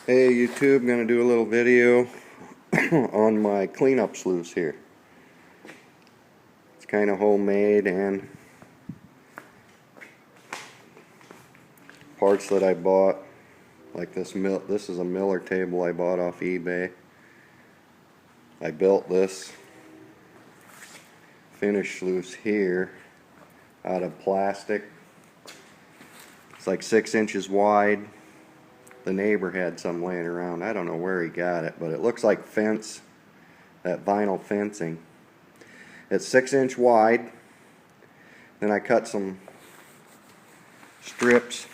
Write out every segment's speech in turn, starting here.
Hey YouTube, I'm going to do a little video on my cleanup sluice here. It's kind of homemade and parts that I bought, like this is a Miller table I bought off eBay. I built this finish sluice here out of plastic. It's like 6 inches wide. The neighbor had some laying around. I don't know where he got it, but it looks like fence, that vinyl fencing. It's 6 inch wide. Then I cut some strips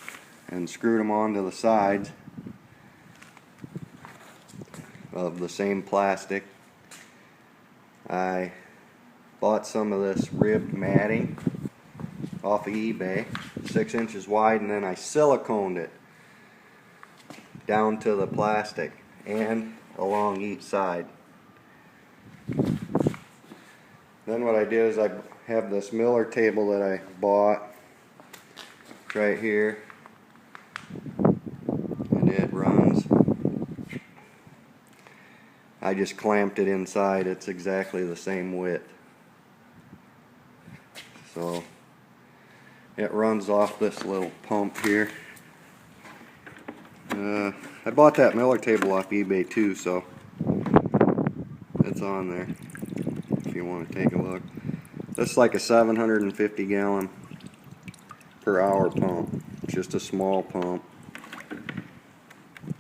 and screwed them onto the sides of the same plastic. I bought some of this ribbed matting off of eBay, 6 inches wide, and then I siliconed it down to the plastic and along each side. Then what I did is I have this Miller table that I bought right here, and it runs. I just clamped it inside. It's exactly the same width, so it runs off this little pump here. I bought that Miller table off eBay too, so it's on there if you want to take a look. This is like a 750 gallon per hour pump. It's just a small pump,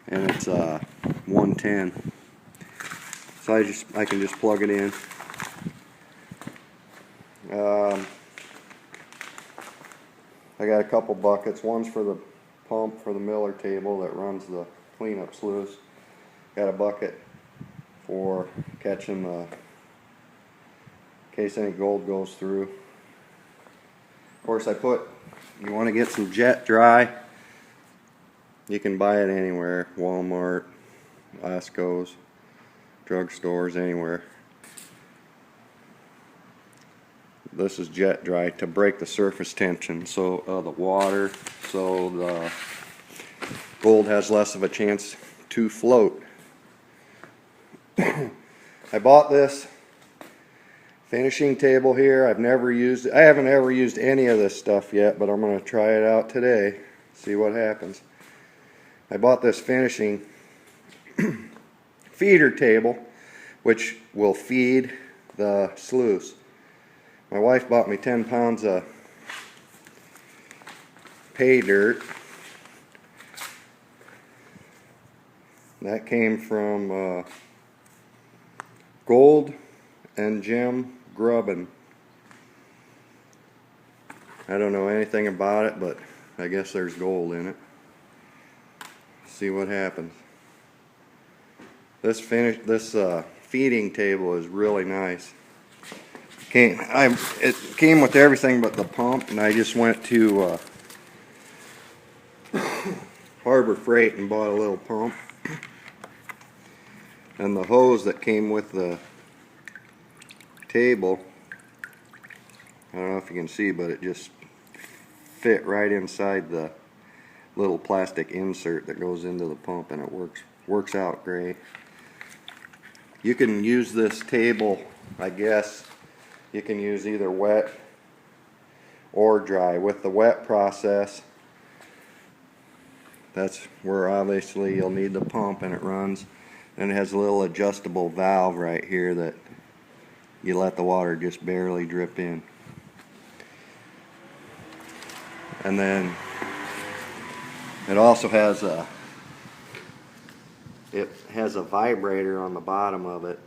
and it's 110. So I can just plug it in. I got a couple buckets. One's for the pump for the Miller table that runs the cleanup sluice. Got a bucket for catching the, in case any gold goes through. Of course, you want to get some jet dry, you can buy it anywhere, Walmart, Lasco's, drugstores, anywhere. This is jet dry to break the surface tension, so the water, so the gold has less of a chance to float. I bought this finishing table here. I haven't ever used any of this stuff yet, but I'm going to try it out today, see what happens. I bought this finishing feeder table, which will feed the sluice. My wife bought me 10 pounds of pay dirt. That came from Gold and Gem Grubbin. I don't know anything about it, but I guess there's gold in it. See what happens. This feeding table is really nice. It came with everything but the pump, and I just went to Harbor Freight and bought a little pump. And the hose that came with the table, I don't know if you can see, but it just fit right inside the little plastic insert that goes into the pump, and it works out great. You can use this table, I guess, you can use either wet or dry. With the wet process, that's where obviously you'll need the pump, and it runs. And it has a little adjustable valve right here that you let the water just barely drip in. And then it also has a vibrator on the bottom of it.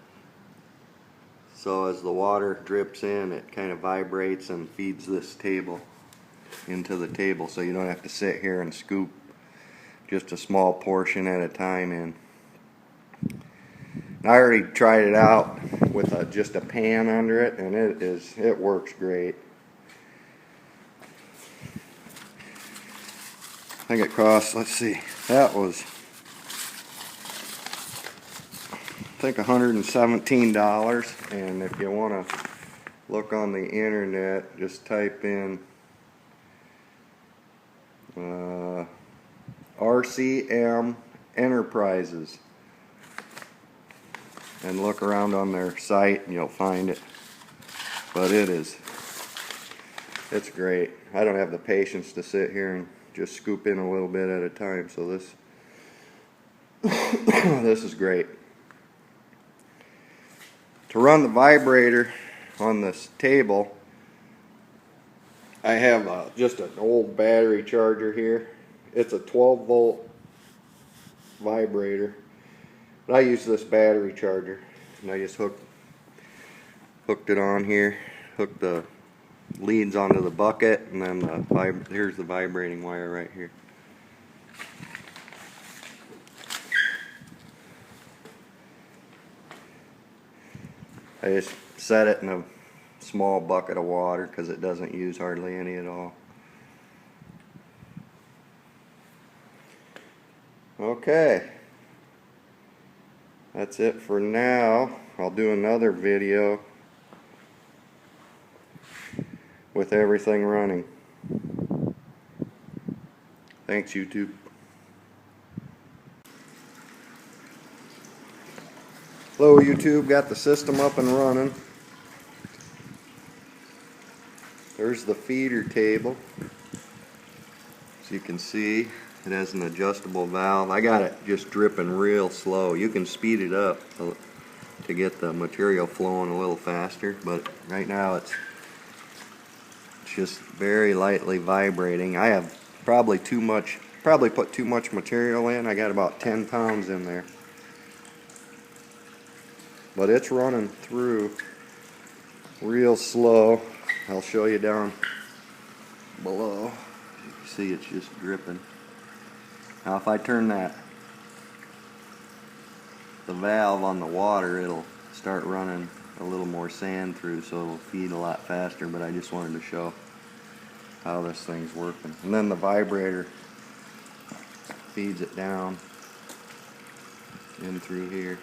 So as the water drips in, it kind of vibrates and feeds this table into the table, so you don't have to sit here and scoop just a small portion at a time in. I already tried it out with just a pan under it, and it works great. I think it cost, let's see, that was I think $117, and if you want to look on the internet, just type in RCM Enterprises. And look around on their site and you'll find it. But it's great. I don't have the patience to sit here and just scoop in a little bit at a time, so this this is great. To run the vibrator on this table, I have just an old battery charger here. It's a 12-volt vibrator, but I use this battery charger, and I just hooked it on here, hooked the leads onto the bucket, and then here's the vibrating wire right here. I just set it in a small bucket of water because it doesn't use hardly any at all. Okay, that's it for now. I'll do another video with everything running. Thanks, YouTube. Hello, YouTube. Got the system up and running. There's the feeder table. As you can see, it has an adjustable valve. I got it just dripping real slow. You can speed it up to get the material flowing a little faster, but right now it's just very lightly vibrating. I have probably put too much material in. I got about 10 pounds in there. But it's running through real slow. I'll show you down below. You can see it's just dripping. Now if I turn the valve on the water, it'll start running a little more sand through, so it'll feed a lot faster, but I just wanted to show how this thing's working. And then the vibrator feeds it down in through here.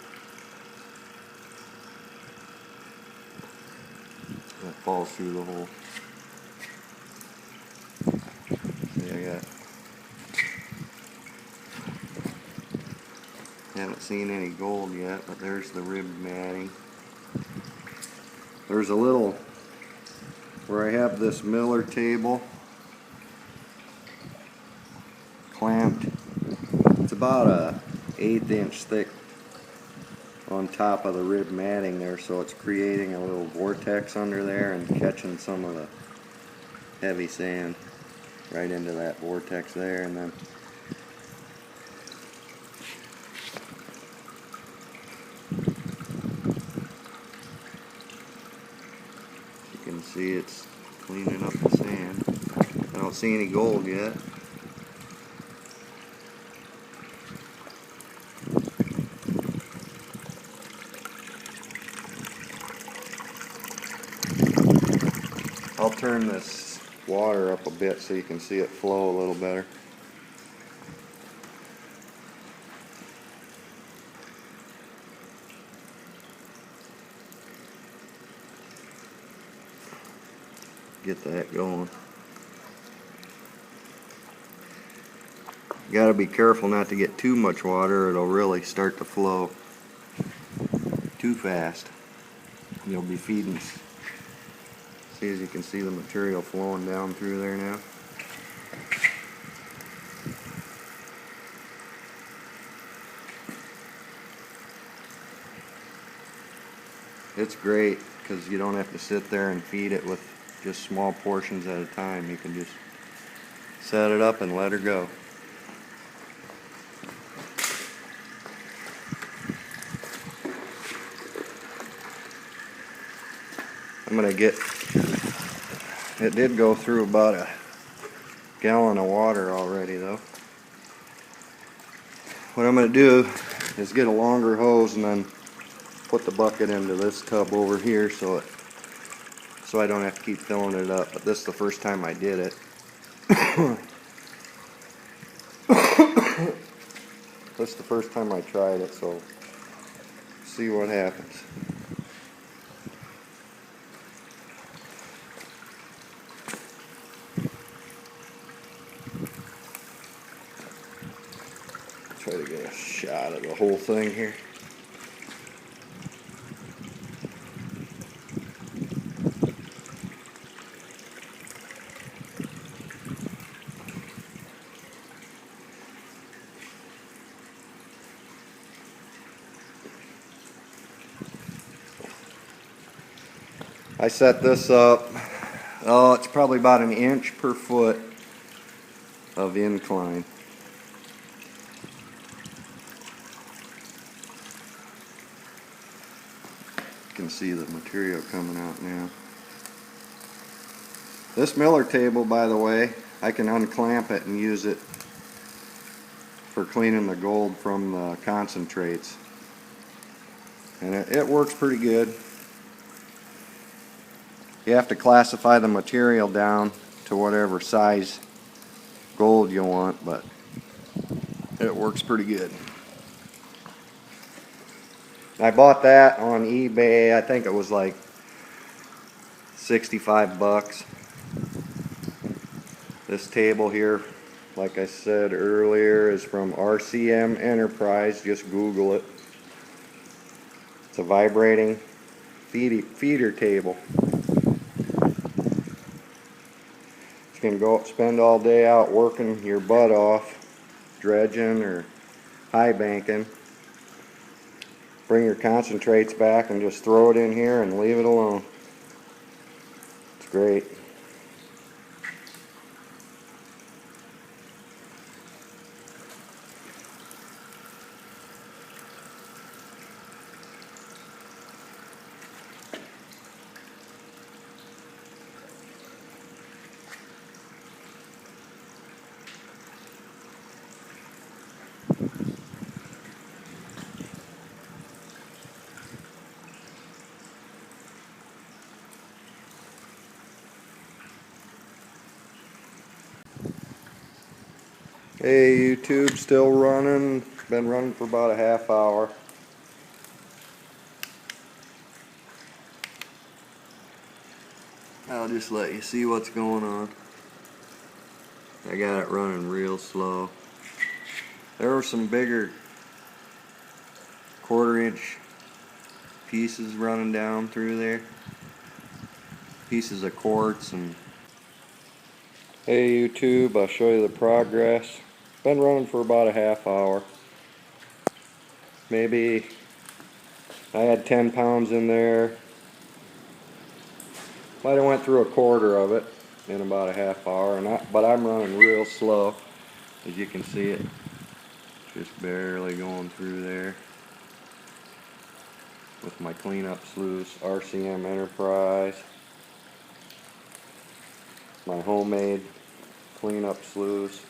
That falls through the hole. See, haven't seen any gold yet, but there's the ribbed matting. There's a little where I have this miller table clamped. It's about a 1/8 inch thick on top of the ribbed matting there, so it's creating a little vortex under there and catching some of the heavy sand right into that vortex there, and then you can see it's cleaning up the sand. I don't see any gold yet. I'll turn this water up a bit so you can see it flow a little better. Get that going. You gotta be careful not to get too much water, or it'll really start to flow too fast. You'll be feeding. See, as you can see, the material flowing down through there now. It's great because you don't have to sit there and feed it with just small portions at a time. You can just set it up and let her go. I'm gonna get, it did go through about a gallon of water already though. What I'm gonna do is get a longer hose and then put the bucket into this tub over here so I don't have to keep filling it up. But this is the first time I did it. This is the first time I tried it, so see what happens. Try to get a shot of the whole thing here. I set this up, oh, it's probably about 1 inch per foot of incline. You can see the material coming out now. This miller table, by the way, I can unclamp it and use it for cleaning the gold from the concentrates. And it works pretty good. You have to classify the material down to whatever size gold you want, but it works pretty good. I bought that on eBay. I think it was like 65 bucks. This table here, like I said earlier, is from RCM Enterprise. Just Google it. It's a vibrating feeder table. You can go spend all day out working your butt off, dredging or high banking. Bring your concentrates back and just throw it in here and leave it alone. It's great. Hey YouTube, still running. Been running for about a half hour. I'll just let you see what's going on. I got it running real slow. There were some bigger 1/4-inch pieces running down through there. Pieces of quartz. And hey YouTube, I'll show you the progress. Been running for about a half hour. Maybe I had 10 pounds in there. Might have went through 1/4 of it in about a half hour, but I'm running real slow. As you can see it, just barely going through there with my cleanup sluice, RCM Enterprise, my homemade cleanup sluice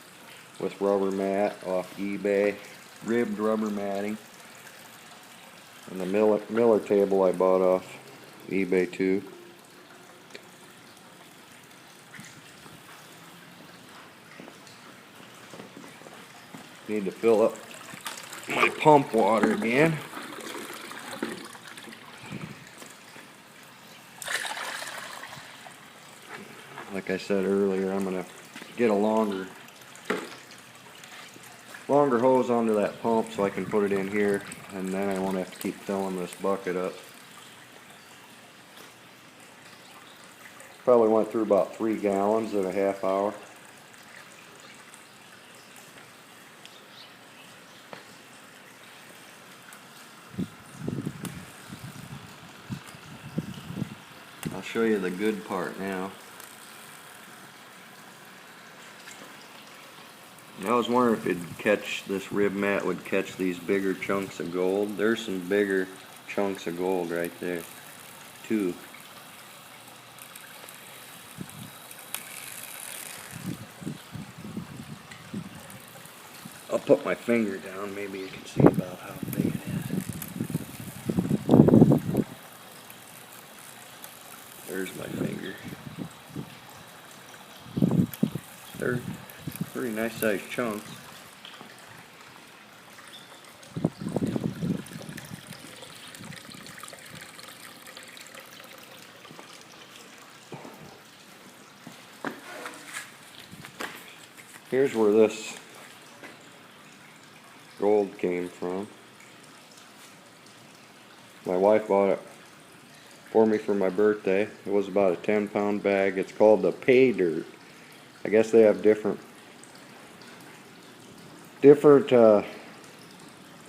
with rubber mat off eBay, ribbed rubber matting, and the miller table I bought off eBay too. Need to fill up my pump water again. Like I said earlier, I'm going to get a longer hose onto that pump so I can put it in here, and then I won't have to keep filling this bucket up. Probably went through about 3 gallons in a half hour. I'll show you the good part now. I was wondering if it'd catch, this rib mat would catch these bigger chunks of gold. There's some bigger chunks of gold right there, too. I'll put my finger down, maybe you can see about how big it is. There's my finger. They're pretty nice sized chunks. Here's where this Gold came from. My wife bought it for me for my birthday. It was about a 10-pound bag. It's called the pay dirt. I guess they have different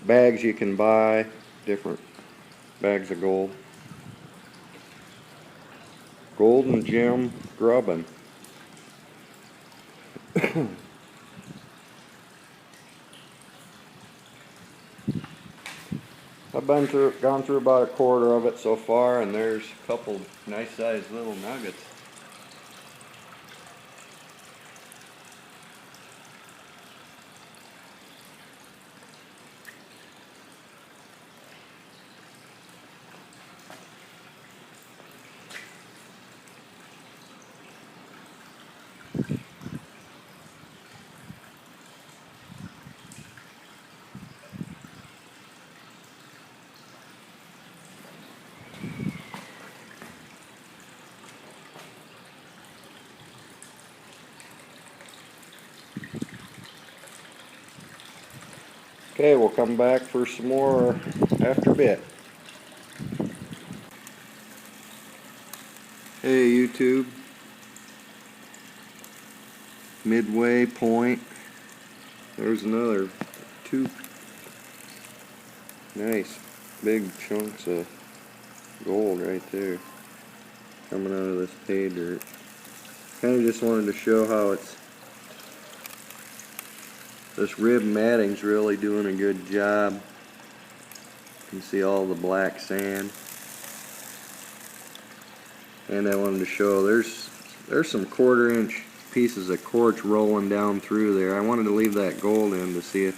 bags you can buy, different bags of gold. Golden gem grubbin. I've gone through about a quarter of it so far, and there's a couple nice sized little nuggets. Okay, we'll come back for some more after a bit. Hey YouTube, midway point. There's another two nice big chunks of gold right there coming out of this pay dirt. Kind of just wanted to show how this rib matting's really doing a good job. You can see all the black sand. And I wanted to show there's some 1/4-inch pieces of quartz rolling down through there. I wanted to leave that gold in to see if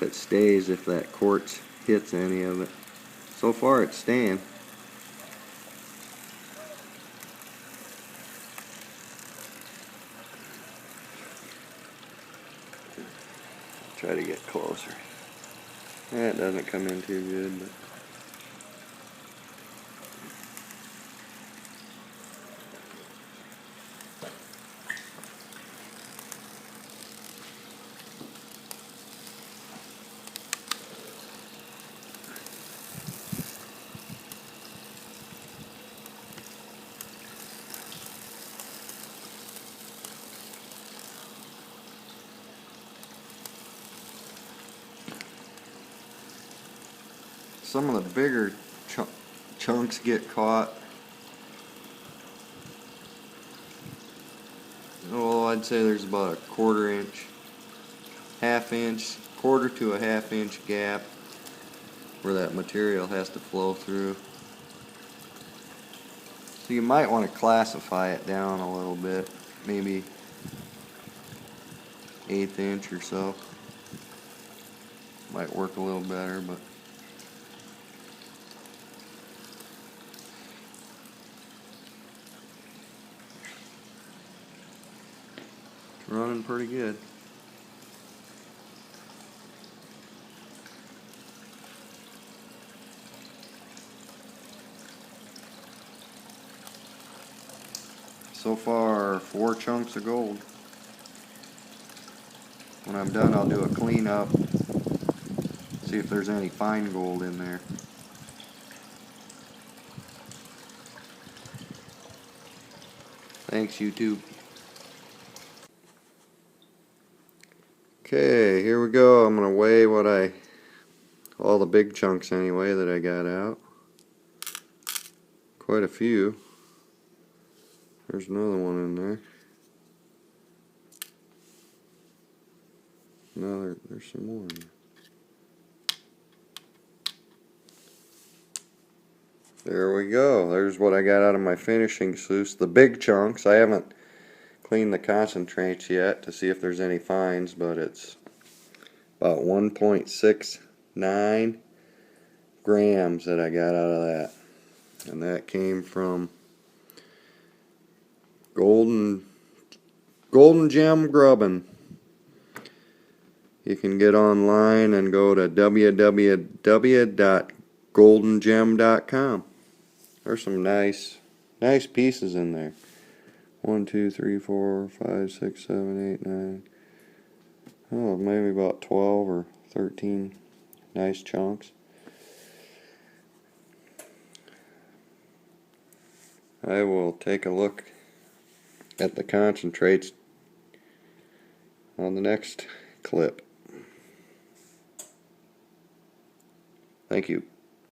it stays, if that quartz hits any of it. So far it's staying. Try to get closer. That doesn't come in too good, but some of the bigger chunks get caught. Oh, I'd say there's about a 1/4-inch, 1/2-inch, 1/4 to a 1/2-inch gap where that material has to flow through. So you might want to classify it down a little bit, maybe 1/8 inch or so. Might work a little better, but it's running pretty good. So far, 4 chunks of gold. When I'm done, I'll do a cleanup, see if there's any fine gold in there. Thanks, YouTube. Okay, here we go. I'm going to weigh all the big chunks anyway that I got out. Quite a few. There's another one in there. No, there's some more in there. There we go. There's what I got out of my finishing sluice. The big chunks. I haven't cleaned the concentrates yet to see if there's any fines, but it's about 1.69 grams that I got out of that. And that came from golden gem grubbin. You can get online and go to www.goldengem.com. There's some nice pieces in there. 1, 2, 3, 4, 5, 6, 7, 8, 9. oh, maybe about 12 or 13 nice chunks. I will take a look at the concentrates on the next clip. Thank you.